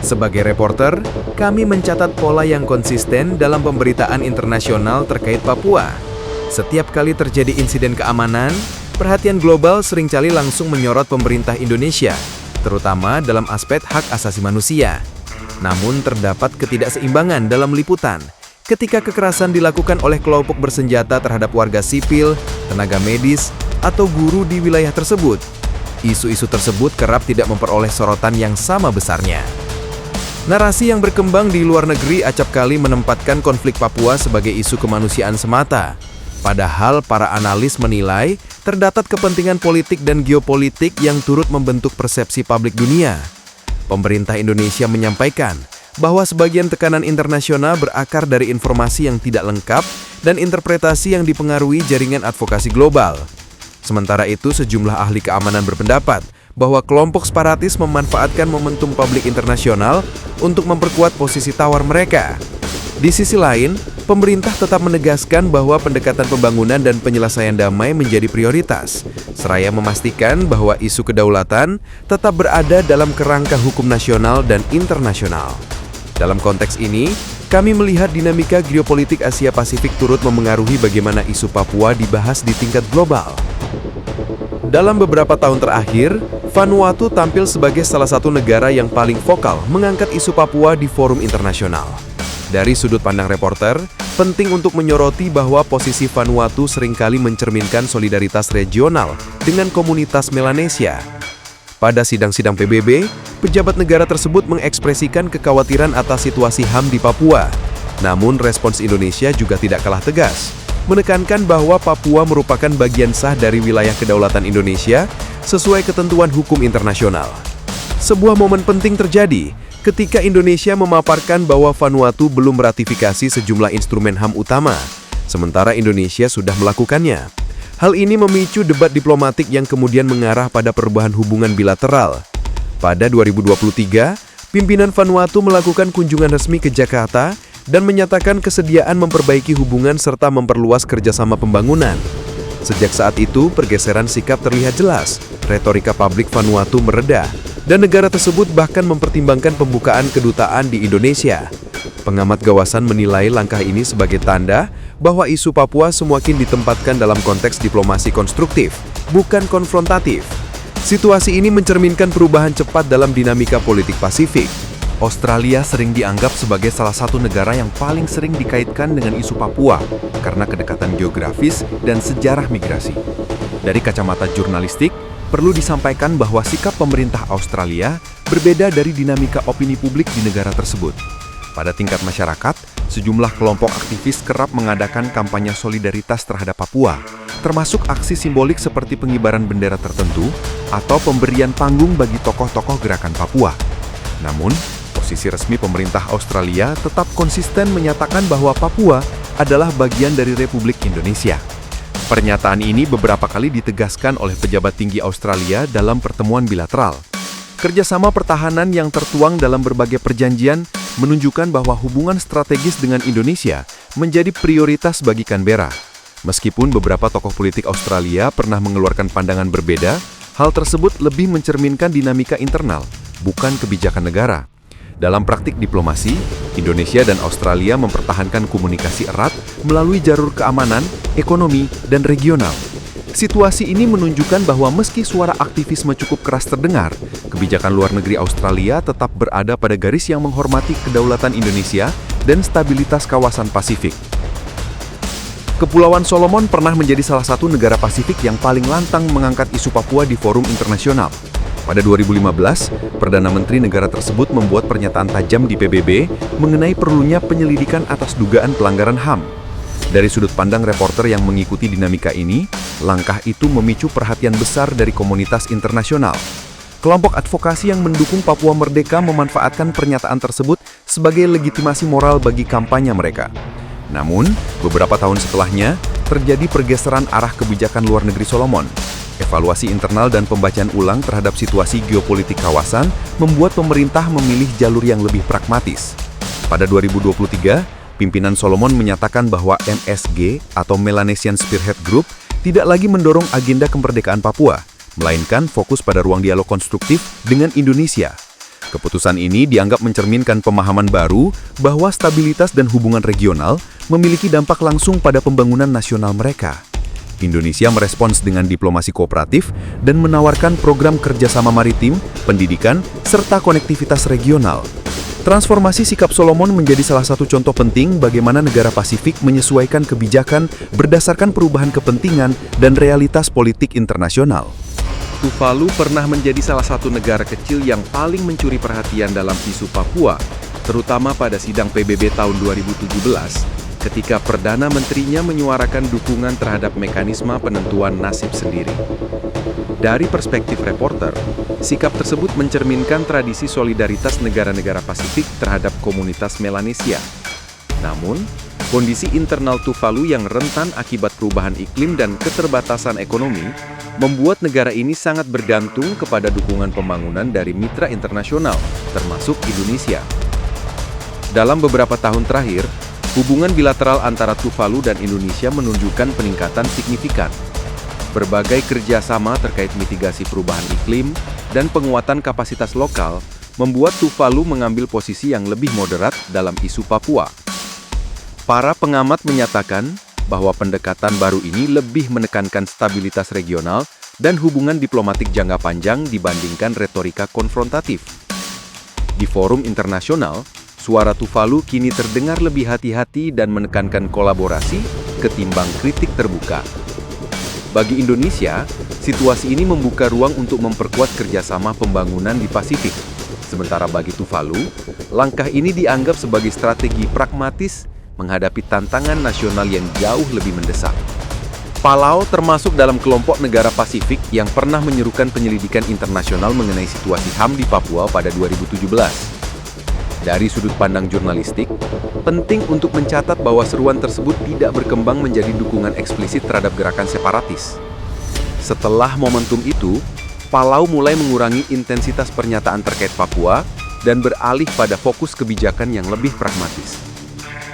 Sebagai reporter, kami mencatat pola yang konsisten dalam pemberitaan internasional terkait Papua. Setiap kali terjadi insiden keamanan, perhatian global seringkali langsung menyorot pemerintah Indonesia, terutama dalam aspek hak asasi manusia. Namun terdapat ketidakseimbangan dalam liputan ketika kekerasan dilakukan oleh kelompok bersenjata terhadap warga sipil, tenaga medis, atau guru di wilayah tersebut. Isu-isu tersebut kerap tidak memperoleh sorotan yang sama besarnya. Narasi yang berkembang di luar negeri acap kali menempatkan konflik Papua sebagai isu kemanusiaan semata. Padahal para analis menilai terdapat kepentingan politik dan geopolitik yang turut membentuk persepsi publik dunia. Pemerintah Indonesia menyampaikan bahwa sebagian tekanan internasional berakar dari informasi yang tidak lengkap dan interpretasi yang dipengaruhi jaringan advokasi global. Sementara itu, sejumlah ahli keamanan berpendapat bahwa kelompok separatis memanfaatkan momentum publik internasional untuk memperkuat posisi tawar mereka. Di sisi lain, pemerintah tetap menegaskan bahwa pendekatan pembangunan dan penyelesaian damai menjadi prioritas, seraya memastikan bahwa isu kedaulatan tetap berada dalam kerangka hukum nasional dan internasional. Dalam konteks ini, kami melihat dinamika geopolitik Asia Pasifik turut memengaruhi bagaimana isu Papua dibahas di tingkat global. Dalam beberapa tahun terakhir, Vanuatu tampil sebagai salah satu negara yang paling vokal mengangkat isu Papua di forum internasional. Dari sudut pandang reporter, penting untuk menyoroti bahwa posisi Vanuatu seringkali mencerminkan solidaritas regional dengan komunitas Melanesia. Pada sidang-sidang PBB, pejabat negara tersebut mengekspresikan kekhawatiran atas situasi HAM di Papua. Namun respons Indonesia juga tidak kalah tegas, menekankan bahwa Papua merupakan bagian sah dari wilayah kedaulatan Indonesia sesuai ketentuan hukum internasional. Sebuah momen penting terjadi ketika Indonesia memaparkan bahwa Vanuatu belum meratifikasi sejumlah instrumen HAM utama, sementara Indonesia sudah melakukannya. Hal ini memicu debat diplomatik yang kemudian mengarah pada perubahan hubungan bilateral. Pada 2023, pimpinan Vanuatu melakukan kunjungan resmi ke Jakarta dan menyatakan kesediaan memperbaiki hubungan serta memperluas kerjasama pembangunan. Sejak saat itu, pergeseran sikap terlihat jelas, retorika publik Vanuatu mereda, dan negara tersebut bahkan mempertimbangkan pembukaan kedutaan di Indonesia. Pengamat kawasan menilai langkah ini sebagai tanda bahwa isu Papua semakin ditempatkan dalam konteks diplomasi konstruktif, bukan konfrontatif. Situasi ini mencerminkan perubahan cepat dalam dinamika politik Pasifik. Australia sering dianggap sebagai salah satu negara yang paling sering dikaitkan dengan isu Papua karena kedekatan geografis dan sejarah migrasi. Dari kacamata jurnalistik, perlu disampaikan bahwa sikap pemerintah Australia berbeda dari dinamika opini publik di negara tersebut. Pada tingkat masyarakat, sejumlah kelompok aktivis kerap mengadakan kampanye solidaritas terhadap Papua, termasuk aksi simbolik seperti pengibaran bendera tertentu atau pemberian panggung bagi tokoh-tokoh gerakan Papua. Namun, posisi resmi pemerintah Australia tetap konsisten menyatakan bahwa Papua adalah bagian dari Republik Indonesia. Pernyataan ini beberapa kali ditegaskan oleh pejabat tinggi Australia dalam pertemuan bilateral. Kerjasama pertahanan yang tertuang dalam berbagai perjanjian menunjukkan bahwa hubungan strategis dengan Indonesia menjadi prioritas bagi Canberra. Meskipun beberapa tokoh politik Australia pernah mengeluarkan pandangan berbeda, hal tersebut lebih mencerminkan dinamika internal, bukan kebijakan negara. Dalam praktik diplomasi, Indonesia dan Australia mempertahankan komunikasi erat melalui jalur keamanan, ekonomi, dan regional. Situasi ini menunjukkan bahwa meski suara aktivisme cukup keras terdengar, kebijakan luar negeri Australia tetap berada pada garis yang menghormati kedaulatan Indonesia dan stabilitas kawasan Pasifik. Kepulauan Solomon pernah menjadi salah satu negara Pasifik yang paling lantang mengangkat isu Papua di forum internasional. Pada 2015, Perdana Menteri negara tersebut membuat pernyataan tajam di PBB mengenai perlunya penyelidikan atas dugaan pelanggaran HAM. Dari sudut pandang reporter yang mengikuti dinamika ini, langkah itu memicu perhatian besar dari komunitas internasional. Kelompok advokasi yang mendukung Papua Merdeka memanfaatkan pernyataan tersebut sebagai legitimasi moral bagi kampanye mereka. Namun, beberapa tahun setelahnya, terjadi pergeseran arah kebijakan luar negeri Solomon. Evaluasi internal dan pembacaan ulang terhadap situasi geopolitik kawasan membuat pemerintah memilih jalur yang lebih pragmatis. Pada 2023, pimpinan Solomon menyatakan bahwa MSG atau Melanesian Spearhead Group tidak lagi mendorong agenda kemerdekaan Papua, melainkan fokus pada ruang dialog konstruktif dengan Indonesia. Keputusan ini dianggap mencerminkan pemahaman baru bahwa stabilitas dan hubungan regional memiliki dampak langsung pada pembangunan nasional mereka. Indonesia merespons dengan diplomasi kooperatif dan menawarkan program kerjasama maritim, pendidikan, serta konektivitas regional. Transformasi sikap Solomon menjadi salah satu contoh penting bagaimana negara Pasifik menyesuaikan kebijakan berdasarkan perubahan kepentingan dan realitas politik internasional. Tuvalu pernah menjadi salah satu negara kecil yang paling mencuri perhatian dalam isu Papua, terutama pada sidang PBB tahun 2017, ketika Perdana Menterinya menyuarakan dukungan terhadap mekanisme penentuan nasib sendiri. Dari perspektif reporter, sikap tersebut mencerminkan tradisi solidaritas negara-negara Pasifik terhadap komunitas Melanesia. Namun, kondisi internal Tuvalu yang rentan akibat perubahan iklim dan keterbatasan ekonomi membuat negara ini sangat bergantung kepada dukungan pembangunan dari mitra internasional, termasuk Indonesia. Dalam beberapa tahun terakhir, hubungan bilateral antara Tuvalu dan Indonesia menunjukkan peningkatan signifikan. Berbagai kerjasama terkait mitigasi perubahan iklim dan penguatan kapasitas lokal membuat Tuvalu mengambil posisi yang lebih moderat dalam isu Papua. Para pengamat menyatakan bahwa pendekatan baru ini lebih menekankan stabilitas regional dan hubungan diplomatik jangka panjang dibandingkan retorika konfrontatif. Di forum internasional, suara Tuvalu kini terdengar lebih hati-hati dan menekankan kolaborasi ketimbang kritik terbuka. Bagi Indonesia, situasi ini membuka ruang untuk memperkuat kerjasama pembangunan di Pasifik. Sementara bagi Tuvalu, langkah ini dianggap sebagai strategi pragmatis menghadapi tantangan nasional yang jauh lebih mendesak. Palau termasuk dalam kelompok negara Pasifik yang pernah menyerukan penyelidikan internasional mengenai situasi HAM di Papua pada 2017. Dari sudut pandang jurnalistik, penting untuk mencatat bahwa seruan tersebut tidak berkembang menjadi dukungan eksplisit terhadap gerakan separatis. Setelah momentum itu, Palau mulai mengurangi intensitas pernyataan terkait Papua dan beralih pada fokus kebijakan yang lebih pragmatis.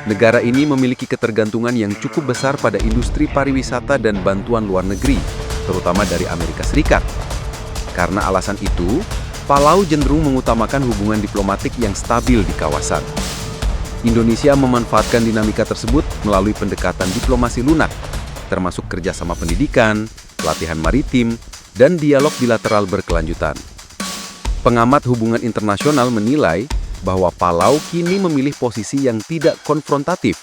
Negara ini memiliki ketergantungan yang cukup besar pada industri pariwisata dan bantuan luar negeri, terutama dari Amerika Serikat. Karena alasan itu, Palau cenderung mengutamakan hubungan diplomatik yang stabil di kawasan. Indonesia memanfaatkan dinamika tersebut melalui pendekatan diplomasi lunak, termasuk kerjasama pendidikan, pelatihan maritim, dan dialog bilateral berkelanjutan. Pengamat hubungan internasional menilai bahwa Palau kini memilih posisi yang tidak konfrontatif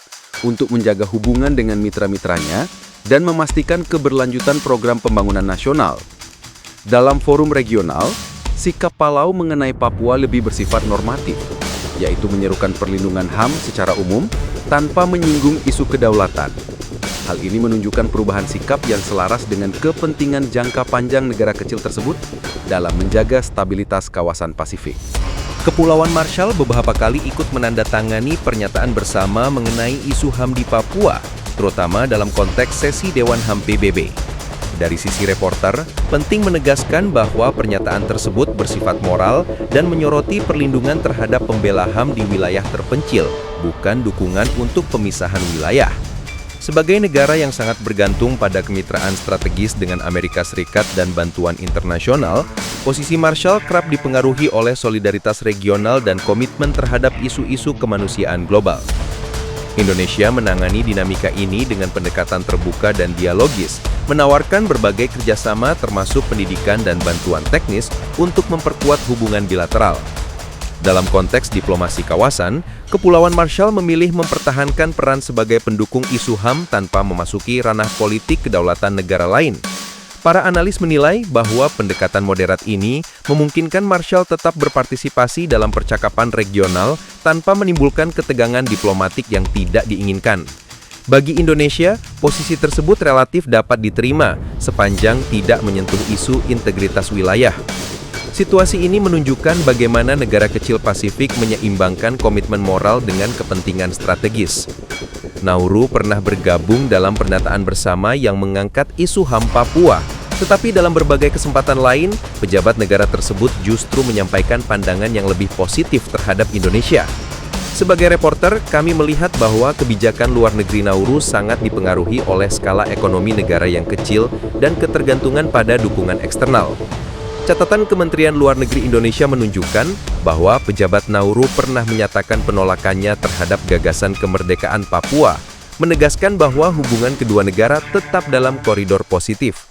untuk menjaga hubungan dengan mitra-mitranya dan memastikan keberlanjutan program pembangunan nasional. Dalam forum regional, sikap Palau mengenai Papua lebih bersifat normatif, yaitu menyerukan perlindungan HAM secara umum tanpa menyinggung isu kedaulatan. Hal ini menunjukkan perubahan sikap yang selaras dengan kepentingan jangka panjang negara kecil tersebut dalam menjaga stabilitas kawasan Pasifik. Kepulauan Marshall beberapa kali ikut menandatangani pernyataan bersama mengenai isu HAM di Papua, terutama dalam konteks sesi Dewan HAM PBB. Dari sisi reporter, penting menegaskan bahwa pernyataan tersebut bersifat moral dan menyoroti perlindungan terhadap pembela HAM di wilayah terpencil, bukan dukungan untuk pemisahan wilayah. Sebagai negara yang sangat bergantung pada kemitraan strategis dengan Amerika Serikat dan bantuan internasional, posisi Marshall kerap dipengaruhi oleh solidaritas regional dan komitmen terhadap isu-isu kemanusiaan global. Indonesia menangani dinamika ini dengan pendekatan terbuka dan dialogis, menawarkan berbagai kerjasama termasuk pendidikan dan bantuan teknis untuk memperkuat hubungan bilateral. Dalam konteks diplomasi kawasan, Kepulauan Marshall memilih mempertahankan peran sebagai pendukung isu HAM tanpa memasuki ranah politik kedaulatan negara lain. Para analis menilai bahwa pendekatan moderat ini memungkinkan Marshall tetap berpartisipasi dalam percakapan regional tanpa menimbulkan ketegangan diplomatik yang tidak diinginkan. Bagi Indonesia, posisi tersebut relatif dapat diterima sepanjang tidak menyentuh isu integritas wilayah. Situasi ini menunjukkan bagaimana negara kecil Pasifik menyeimbangkan komitmen moral dengan kepentingan strategis. Nauru pernah bergabung dalam pernyataan bersama yang mengangkat isu HAM Papua, tetapi dalam berbagai kesempatan lain, pejabat negara tersebut justru menyampaikan pandangan yang lebih positif terhadap Indonesia. Sebagai reporter, kami melihat bahwa kebijakan luar negeri Nauru sangat dipengaruhi oleh skala ekonomi negara yang kecil dan ketergantungan pada dukungan eksternal. Catatan Kementerian Luar Negeri Indonesia menunjukkan bahwa pejabat Nauru pernah menyatakan penolakannya terhadap gagasan kemerdekaan Papua, menegaskan bahwa hubungan kedua negara tetap dalam koridor positif.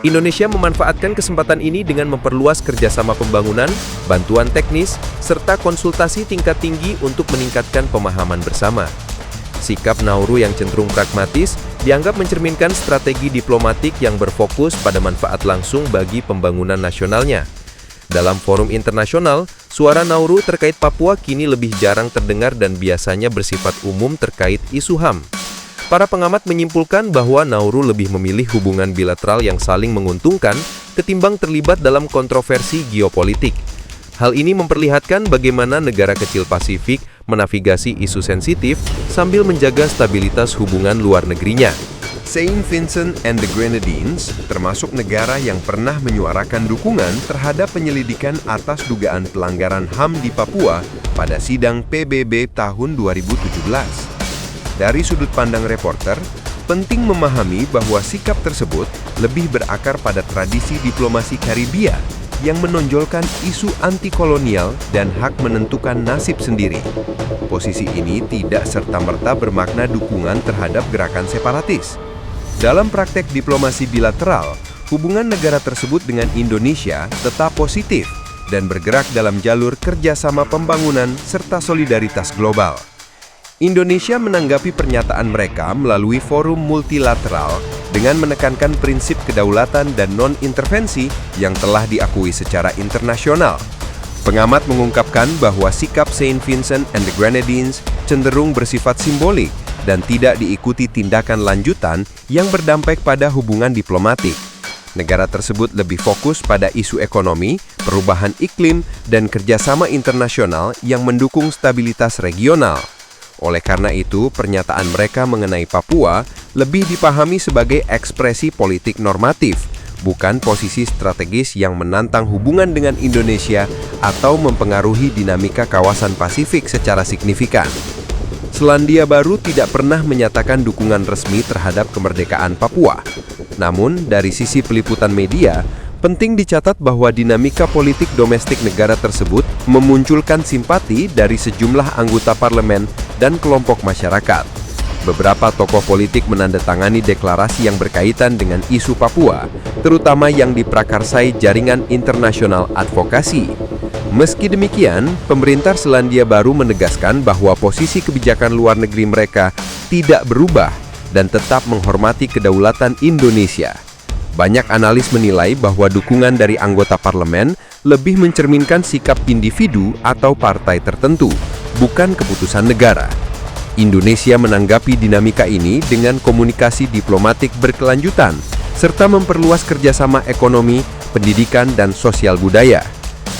Indonesia memanfaatkan kesempatan ini dengan memperluas kerjasama pembangunan, bantuan teknis, serta konsultasi tingkat tinggi untuk meningkatkan pemahaman bersama. Sikap Nauru yang cenderung pragmatis dianggap mencerminkan strategi diplomatik yang berfokus pada manfaat langsung bagi pembangunan nasionalnya. Dalam forum internasional, suara Nauru terkait Papua kini lebih jarang terdengar dan biasanya bersifat umum terkait isu HAM. Para pengamat menyimpulkan bahwa Nauru lebih memilih hubungan bilateral yang saling menguntungkan ketimbang terlibat dalam kontroversi geopolitik. Hal ini memperlihatkan bagaimana negara kecil Pasifik menavigasi isu sensitif sambil menjaga stabilitas hubungan luar negerinya. Saint Vincent and the Grenadines termasuk negara yang pernah menyuarakan dukungan terhadap penyelidikan atas dugaan pelanggaran HAM di Papua pada sidang PBB tahun 2017. Dari sudut pandang reporter, penting memahami bahwa sikap tersebut lebih berakar pada tradisi diplomasi Karibia yang menonjolkan isu anti-kolonial dan hak menentukan nasib sendiri. Posisi ini tidak serta-merta bermakna dukungan terhadap gerakan separatis. Dalam praktek diplomasi bilateral, hubungan negara tersebut dengan Indonesia tetap positif dan bergerak dalam jalur kerjasama pembangunan serta solidaritas global. Indonesia menanggapi pernyataan mereka melalui forum multilateral dengan menekankan prinsip kedaulatan dan non-intervensi yang telah diakui secara internasional. Pengamat mengungkapkan bahwa sikap Saint Vincent and the Grenadines cenderung bersifat simbolik dan tidak diikuti tindakan lanjutan yang berdampak pada hubungan diplomatik. Negara tersebut lebih fokus pada isu ekonomi, perubahan iklim, dan kerjasama internasional yang mendukung stabilitas regional. Oleh karena itu, pernyataan mereka mengenai Papua lebih dipahami sebagai ekspresi politik normatif, bukan posisi strategis yang menantang hubungan dengan Indonesia atau mempengaruhi dinamika kawasan Pasifik secara signifikan. Selandia Baru tidak pernah menyatakan dukungan resmi terhadap kemerdekaan Papua. Namun, dari sisi peliputan media, penting dicatat bahwa dinamika politik domestik negara tersebut memunculkan simpati dari sejumlah anggota parlemen dan kelompok masyarakat. Beberapa tokoh politik menandatangani deklarasi yang berkaitan dengan isu Papua, terutama yang diprakarsai Jaringan Internasional Advokasi. Meski demikian, pemerintah Selandia Baru menegaskan bahwa posisi kebijakan luar negeri mereka tidak berubah dan tetap menghormati kedaulatan Indonesia. Banyak analis menilai bahwa dukungan dari anggota parlemen lebih mencerminkan sikap individu atau partai tertentu, bukan keputusan negara. Indonesia menanggapi dinamika ini dengan komunikasi diplomatik berkelanjutan, serta memperluas kerjasama ekonomi, pendidikan, dan sosial budaya.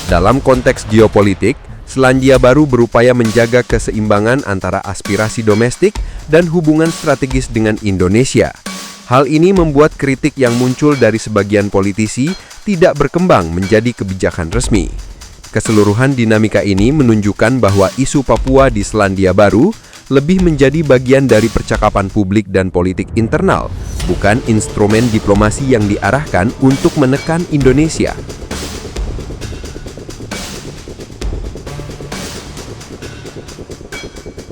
Dalam konteks geopolitik, Selandia Baru berupaya menjaga keseimbangan antara aspirasi domestik dan hubungan strategis dengan Indonesia. Hal ini membuat kritik yang muncul dari sebagian politisi tidak berkembang menjadi kebijakan resmi. Keseluruhan dinamika ini menunjukkan bahwa isu Papua di Selandia Baru lebih menjadi bagian dari percakapan publik dan politik internal, bukan instrumen diplomasi yang diarahkan untuk menekan Indonesia.